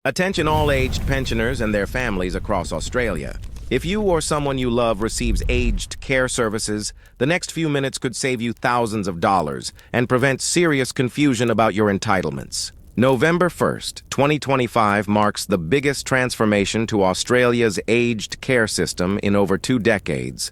Attention all aged pensioners and their families across Australia. If you or someone you love receives aged care services, the next few minutes could save you thousands of dollars and prevent serious confusion about your entitlements. November 1st, 2025 marks the biggest transformation to Australia's aged care system in over 2 decades.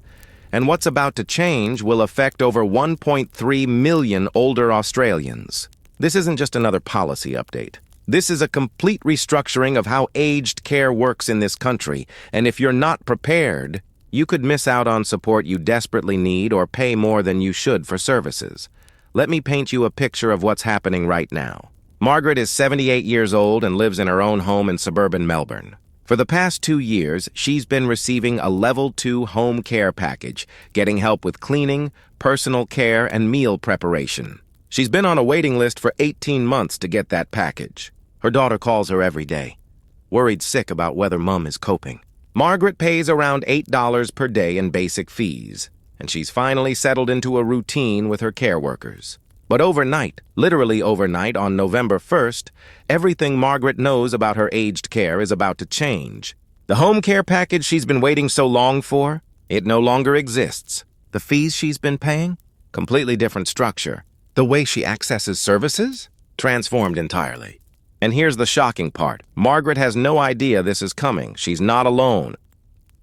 And what's about to change will affect over 1.3 million older Australians. This isn't just another policy update. This is a complete restructuring of how aged care works in this country, and if you're not prepared, you could miss out on support you desperately need or pay more than you should for services. Let me paint you a picture of what's happening right now. Margaret is 78 years old and lives in her own home in suburban Melbourne. For the past 2 years, she's been receiving a Level 2 home care package, getting help with cleaning, personal care, and meal preparation. She's been on a waiting list for 18 months to get that package. Her daughter calls her every day, worried sick about whether Mum is coping. Margaret pays around $8 per day in basic fees, and she's finally settled into a routine with her care workers. But overnight, literally overnight on November 1st, everything Margaret knows about her aged care is about to change. The home care package she's been waiting so long for, it no longer exists. The fees she's been paying? Completely different structure. The way she accesses services? Transformed entirely. And here's the shocking part. Margaret has no idea this is coming. She's not alone.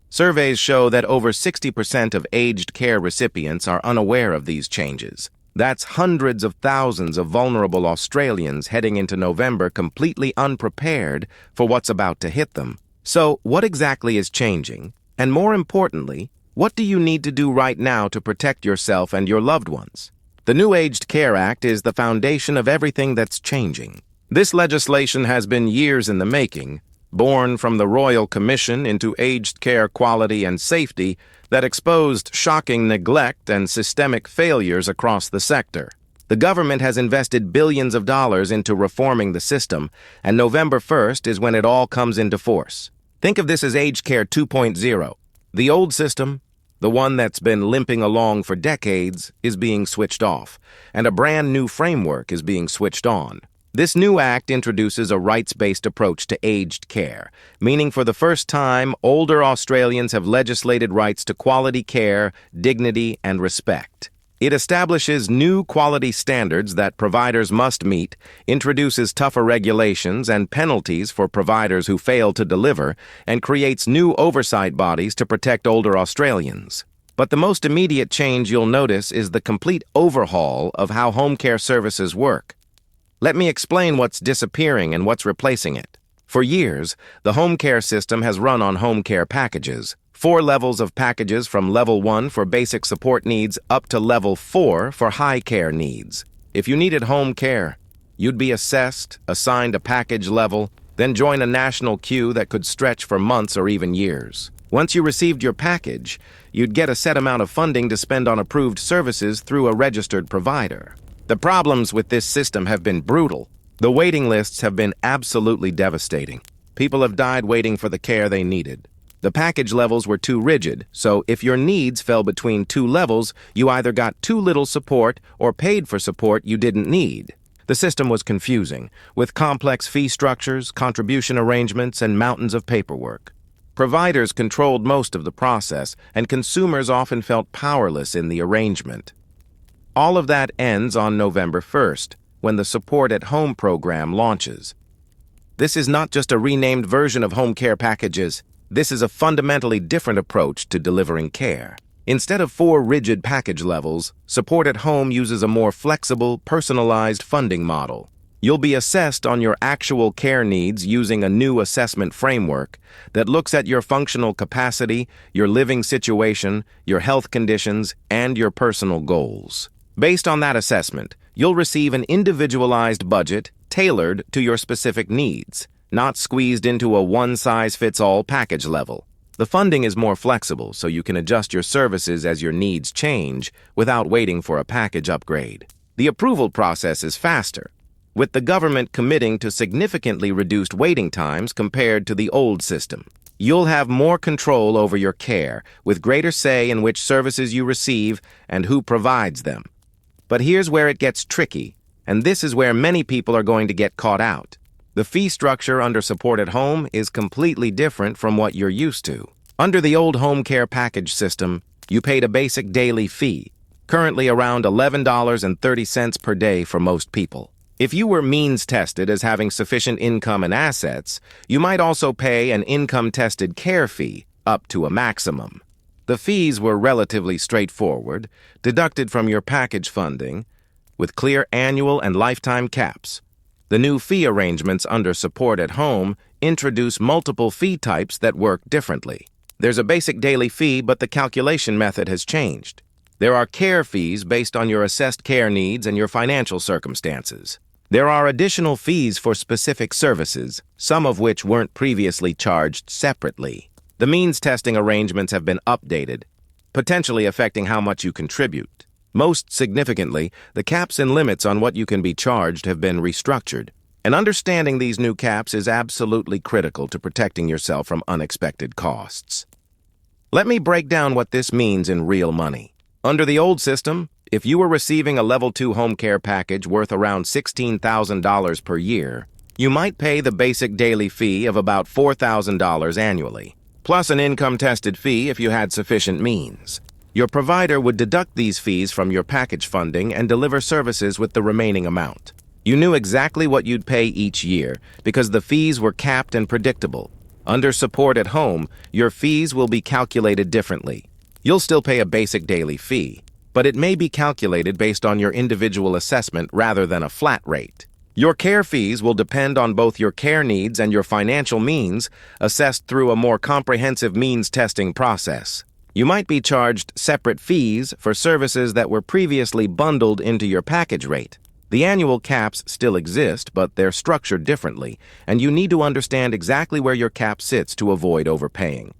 Surveys show that over 60% of aged care recipients are unaware of these changes. That's hundreds of thousands of vulnerable Australians heading into November completely unprepared for what's about to hit them. So, what exactly is changing? And more importantly, what do you need to do right now to protect yourself and your loved ones? The new Aged Care Act is the foundation of everything that's changing. This legislation has been years in the making, born from the Royal Commission into Aged Care Quality and Safety that exposed shocking neglect and systemic failures across the sector. The government has invested billions of dollars into reforming the system, and November 1st is when it all comes into force. Think of this as Aged Care 2.0. The old system, the one that's been limping along for decades, is being switched off, and a brand new framework is being switched on. This new act introduces a rights-based approach to aged care, meaning for the first time, older Australians have legislated rights to quality care, dignity, and respect. It establishes new quality standards that providers must meet, introduces tougher regulations and penalties for providers who fail to deliver, and creates new oversight bodies to protect older Australians. But the most immediate change you'll notice is the complete overhaul of how home care services work. Let me explain what's disappearing and what's replacing it. For years, the home care system has run on home care packages. 4 levels of packages from Level 1 for basic support needs up to Level 4 for high care needs. If you needed home care, you'd be assessed, assigned a package level, then join a national queue that could stretch for months or even years. Once you received your package, you'd get a set amount of funding to spend on approved services through a registered provider. The problems with this system have been brutal. The waiting lists have been absolutely devastating. People have died waiting for the care they needed. The package levels were too rigid, so if your needs fell between 2 levels, you either got too little support or paid for support you didn't need. The system was confusing, with complex fee structures, contribution arrangements, and mountains of paperwork. Providers controlled most of the process, and consumers often felt powerless in the arrangement. All of that ends on November 1st, when the Support at Home program launches. This is not just a renamed version of home care packages. This is a fundamentally different approach to delivering care. Instead of 4 rigid package levels, Support at Home uses a more flexible, personalized funding model. You'll be assessed on your actual care needs using a new assessment framework that looks at your functional capacity, your living situation, your health conditions, and your personal goals. Based on that assessment, you'll receive an individualized budget tailored to your specific needs, not squeezed into a one-size-fits-all package level. The funding is more flexible, so you can adjust your services as your needs change without waiting for a package upgrade. The approval process is faster, with the government committing to significantly reduced waiting times compared to the old system. You'll have more control over your care, with greater say in which services you receive and who provides them. But here's where it gets tricky, and this is where many people are going to get caught out. The fee structure under Support at Home is completely different from what you're used to. Under the old home care package system, you paid a basic daily fee, currently around $11.30 per day for most people. If you were means tested as having sufficient income and assets, you might also pay an income-tested care fee up to a maximum. The fees were relatively straightforward, deducted from your package funding, with clear annual and lifetime caps. The new fee arrangements under Support at Home introduce multiple fee types that work differently. There's a basic daily fee, but the calculation method has changed. There are care fees based on your assessed care needs and your financial circumstances. There are additional fees for specific services, some of which weren't previously charged separately. The means testing arrangements have been updated, potentially affecting how much you contribute. Most significantly, the caps and limits on what you can be charged have been restructured. And understanding these new caps is absolutely critical to protecting yourself from unexpected costs. Let me break down what this means in real money. Under the old system, if you were receiving a Level 2 home care package worth around $16,000 per year, you might pay the basic daily fee of about $4,000 annually, plus an income-tested fee if you had sufficient means. Your provider would deduct these fees from your package funding and deliver services with the remaining amount. You knew exactly what you'd pay each year because the fees were capped and predictable. Under Support at Home, your fees will be calculated differently. You'll still pay a basic daily fee, but it may be calculated based on your individual assessment rather than a flat rate. Your care fees will depend on both your care needs and your financial means, assessed through a more comprehensive means testing process. You might be charged separate fees for services that were previously bundled into your package rate. The annual caps still exist, but they're structured differently, and you need to understand exactly where your cap sits to avoid overpaying.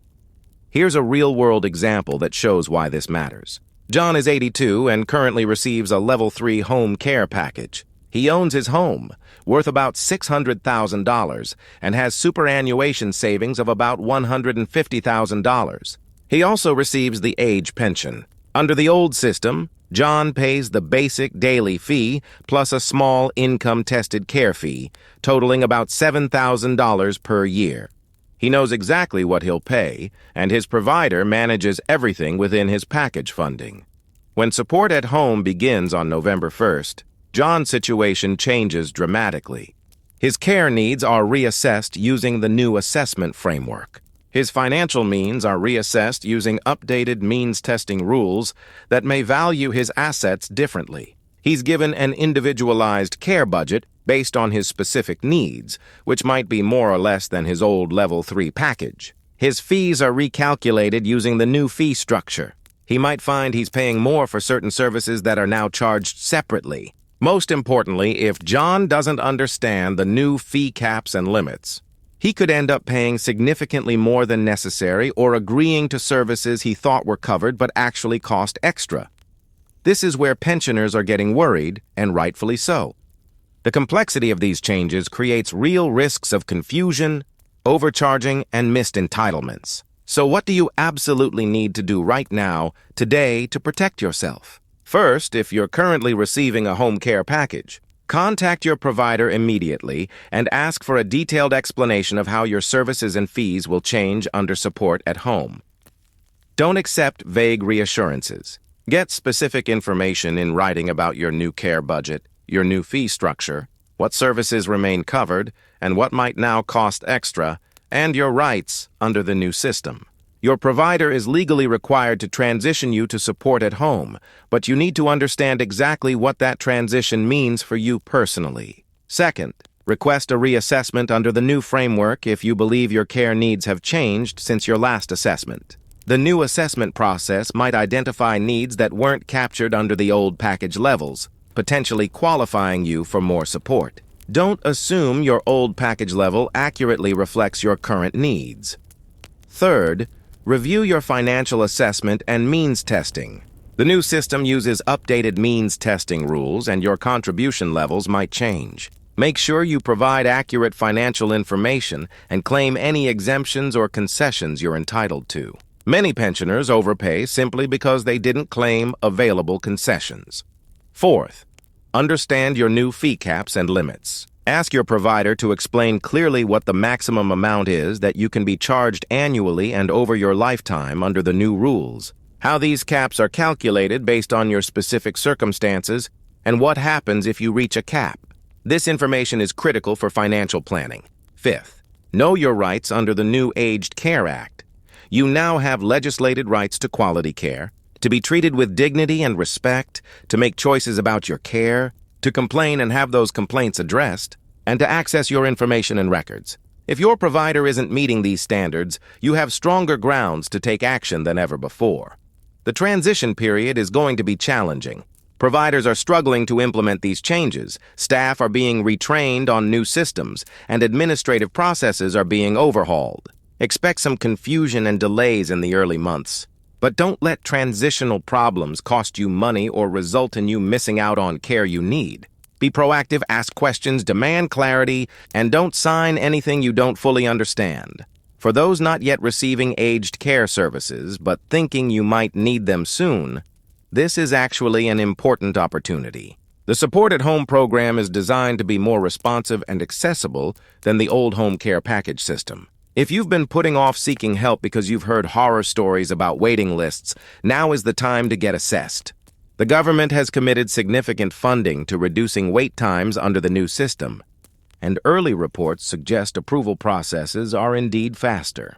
Here's a real-world example that shows why this matters. John is 82 and currently receives a Level 3 home care package. He owns his home, worth about $600,000, and has superannuation savings of about $150,000. He also receives the age pension. Under the old system, John pays the basic daily fee plus a small income-tested care fee, totaling about $7,000 per year. He knows exactly what he'll pay, and his provider manages everything within his package funding. When Support at Home begins on November 1st, John's situation changes dramatically. His care needs are reassessed using the new assessment framework. His financial means are reassessed using updated means testing rules that may value his assets differently. He's given an individualized care budget based on his specific needs, which might be more or less than his old Level 3 package. His fees are recalculated using the new fee structure. He might find he's paying more for certain services that are now charged separately. Most importantly, if John doesn't understand the new fee caps and limits, he could end up paying significantly more than necessary or agreeing to services he thought were covered but actually cost extra. This is where pensioners are getting worried, and rightfully so. The complexity of these changes creates real risks of confusion, overcharging, and missed entitlements. So what do you absolutely need to do right now, today, to protect yourself? First, if you're currently receiving a home care package, contact your provider immediately and ask for a detailed explanation of how your services and fees will change under Support at Home. Don't accept vague reassurances. Get specific information in writing about your new care budget, your new fee structure, what services remain covered, and what might now cost extra, and your rights under the new system. Your provider is legally required to transition you to Support at Home, but you need to understand exactly what that transition means for you personally. Second, request a reassessment under the new framework if you believe your care needs have changed since your last assessment. The new assessment process might identify needs that weren't captured under the old package levels, potentially qualifying you for more support. Don't assume your old package level accurately reflects your current needs. Third, review your financial assessment and means testing. The new system uses updated means testing rules, and your contribution levels might change. Make sure you provide accurate financial information and claim any exemptions or concessions you're entitled to. Many pensioners overpay simply because they didn't claim available concessions. Fourth, understand your new fee caps and limits. Ask your provider to explain clearly what the maximum amount is that you can be charged annually and over your lifetime under the new rules, how these caps are calculated based on your specific circumstances, and what happens if you reach a cap. This information is critical for financial planning. Fifth, know your rights under the new Aged Care Act. You now have legislated rights to quality care, to be treated with dignity and respect, to make choices about your care, to complain and have those complaints addressed, and to access your information and records. If your provider isn't meeting these standards, you have stronger grounds to take action than ever before. The transition period is going to be challenging. Providers are struggling to implement these changes, staff are being retrained on new systems, and administrative processes are being overhauled. Expect some confusion and delays in the early months. But don't let transitional problems cost you money or result in you missing out on care you need. Be proactive, ask questions, demand clarity, and don't sign anything you don't fully understand. For those not yet receiving aged care services, but thinking you might need them soon, this is actually an important opportunity. The Support at Home program is designed to be more responsive and accessible than the old home care package system. If you've been putting off seeking help because you've heard horror stories about waiting lists, now is the time to get assessed. The government has committed significant funding to reducing wait times under the new system, and early reports suggest approval processes are indeed faster.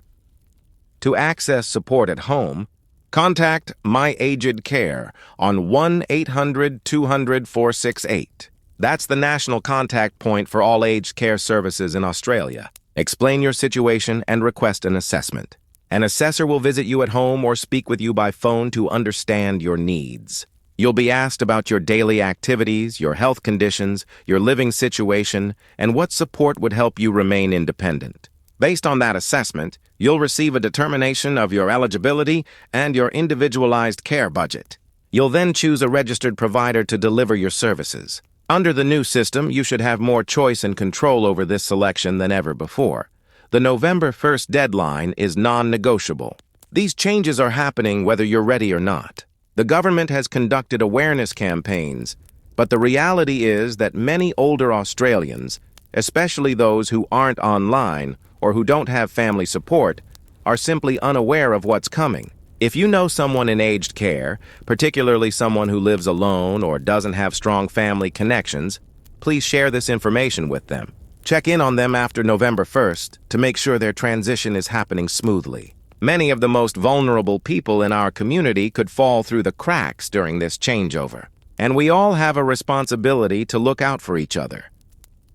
To access support at home, contact My Aged Care on 1-800-200-468. That's the national contact point for all aged care services in Australia. Explain your situation and request an assessment. An assessor will visit you at home or speak with you by phone to understand your needs. You'll be asked about your daily activities, your health conditions, your living situation, and what support would help you remain independent. Based on that assessment, you'll receive a determination of your eligibility and your individualized care budget. You'll then choose a registered provider to deliver your services. Under the new system, you should have more choice and control over this selection than ever before. The November 1st deadline is non-negotiable. These changes are happening whether you're ready or not. The government has conducted awareness campaigns, but the reality is that many older Australians, especially those who aren't online or who don't have family support, are simply unaware of what's coming. If you know someone in aged care, particularly someone who lives alone or doesn't have strong family connections, please share this information with them. Check in on them after November 1st to make sure their transition is happening smoothly. Many of the most vulnerable people in our community could fall through the cracks during this changeover, and we all have a responsibility to look out for each other.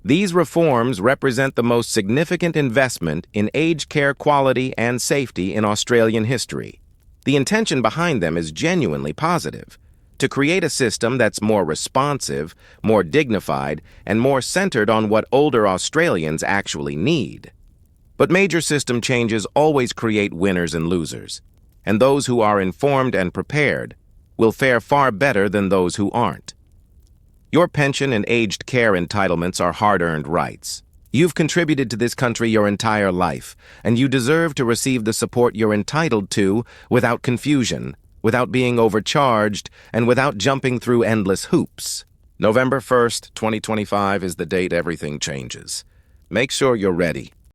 These reforms represent the most significant investment in aged care quality and safety in Australian history. The intention behind them is genuinely positive, to create a system that's more responsive, more dignified, and more centered on what older Australians actually need. But major system changes always create winners and losers, and those who are informed and prepared will fare far better than those who aren't. Your pension and aged care entitlements are hard-earned rights. You've contributed to this country your entire life, and you deserve to receive the support you're entitled to without confusion, without being overcharged, and without jumping through endless hoops. November 1st, 2025 is the date everything changes. Make sure you're ready.